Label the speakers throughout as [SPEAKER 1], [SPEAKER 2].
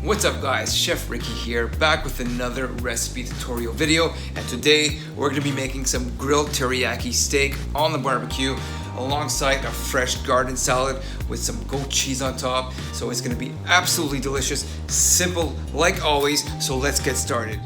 [SPEAKER 1] What's up guys, Chef Ricky here, back with another recipe tutorial video, and today we're going to be making some grilled teriyaki steak on the barbecue alongside a fresh garden salad with some goat cheese on top. So it's going to be absolutely delicious, simple like always, so let's get started.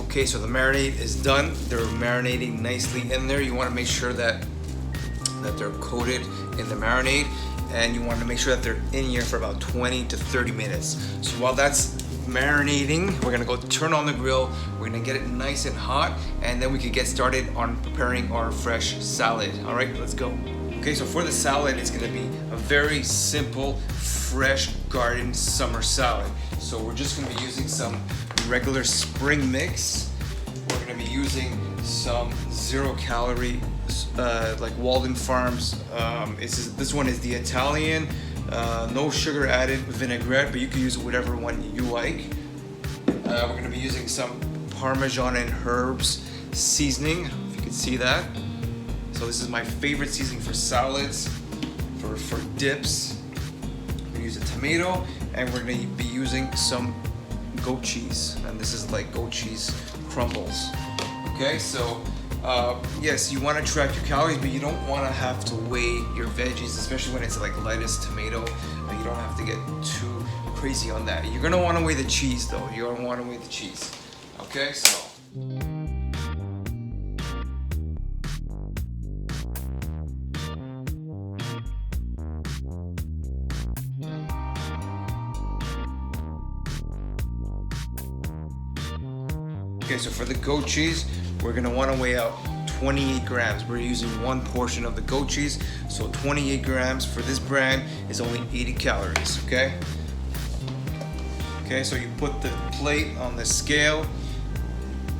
[SPEAKER 1] Okay, so the marinade is done. They're marinating nicely in there. You want to make sure that they're coated in the marinade, and you want to make sure that they're in here for about 20 to 30 minutes. So while that's marinating, we're gonna go turn on the grill. We're gonna get it nice and hot, and then we can get started on preparing our fresh salad. All right, let's go. Okay, so for the salad, it's gonna be a very simple, fresh garden summer salad. So we're just gonna be using some regular spring mix. We're gonna be using some 0-calorie, like Walden Farms. This one is the Italian, no sugar added vinaigrette, but you can use whatever one you like. We're gonna be using some Parmesan and herbs seasoning, if you can see that. So this is my favorite seasoning for salads, for dips. We're gonna use a tomato, and we're gonna be using some goat cheese, and this is like goat cheese crumbles. Okay, so yes, you want to track your calories, but you don't want to have to weigh your veggies, especially when it's like lettuce, tomato. You don't have to get too crazy on that. You're gonna want to weigh the cheese though. You're gonna want to weigh the cheese. Okay, so. Okay, so for the goat cheese, we're gonna wanna weigh out 28 grams. We're using one portion of the goat cheese, so 28 grams for this brand is only 80 calories, okay? Okay, so you put the plate on the scale,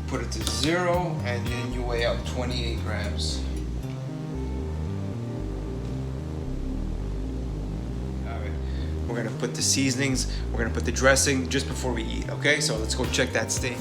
[SPEAKER 1] put it to 0, and then you weigh out 28 grams. We're gonna put the seasonings, we're gonna put the dressing just before we eat, okay? So let's go check that steak.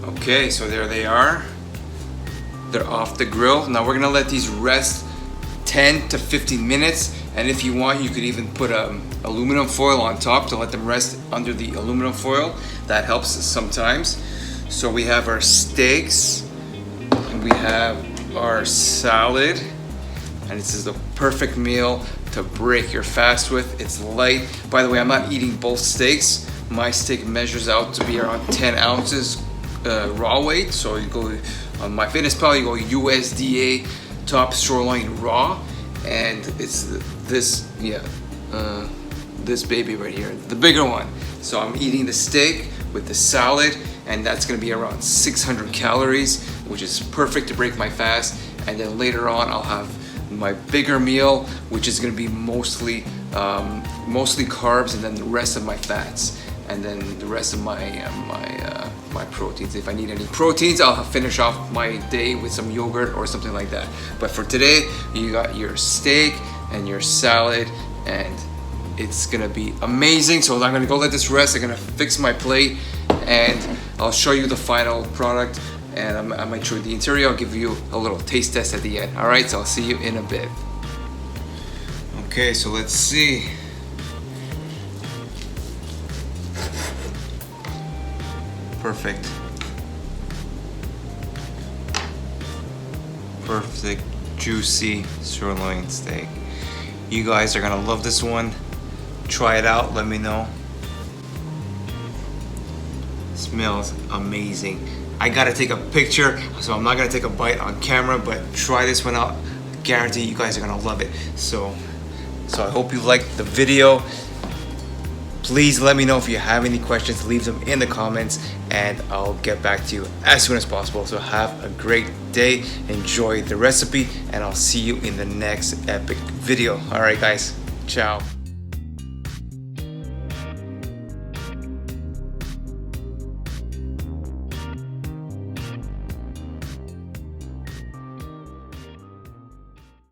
[SPEAKER 1] Okay, so there they are. They're off the grill. Now we're gonna let these rest 10 to 15 minutes, and if you want, you could even put aluminum foil on top to let them rest under the aluminum foil. That helps us sometimes. So we have our steaks, and we have our salad, and this is the perfect meal to break your fast with. It's light. By the way, I'm not eating both steaks. My steak measures out to be around 10 ounces raw weight. So you go on MyFitnessPal, you go USDA top sirloin raw, and it's this baby right here, the bigger one. So I'm eating the steak with the salad, and that's gonna be around 600 calories, which is perfect to break my fast. And then later on, I'll have my bigger meal, which is gonna be mostly carbs, and then the rest of my fats, and then the rest of my proteins. If I need any proteins, I'll finish off my day with some yogurt or something like that. But for today, you got your steak and your salad, and it's gonna be amazing. So I'm gonna go let this rest. I'm gonna fix my plate, and I'll show you the final product, and I might show you the interior. I'll give you a little taste test at the end. All right, so I'll see you in a bit. Okay, so let's see. Perfect. Perfect, juicy sirloin steak. You guys are gonna love this one. Try it out, let me know. Smells amazing. I gotta take a picture, so I'm not gonna take a bite on camera, but try this one out. Guarantee you guys are gonna love it. So I hope you liked the video. Please let me know if you have any questions, leave them in the comments, and I'll get back to you as soon as possible. So have a great day, enjoy the recipe, and I'll see you in the next epic video. All right, guys, ciao.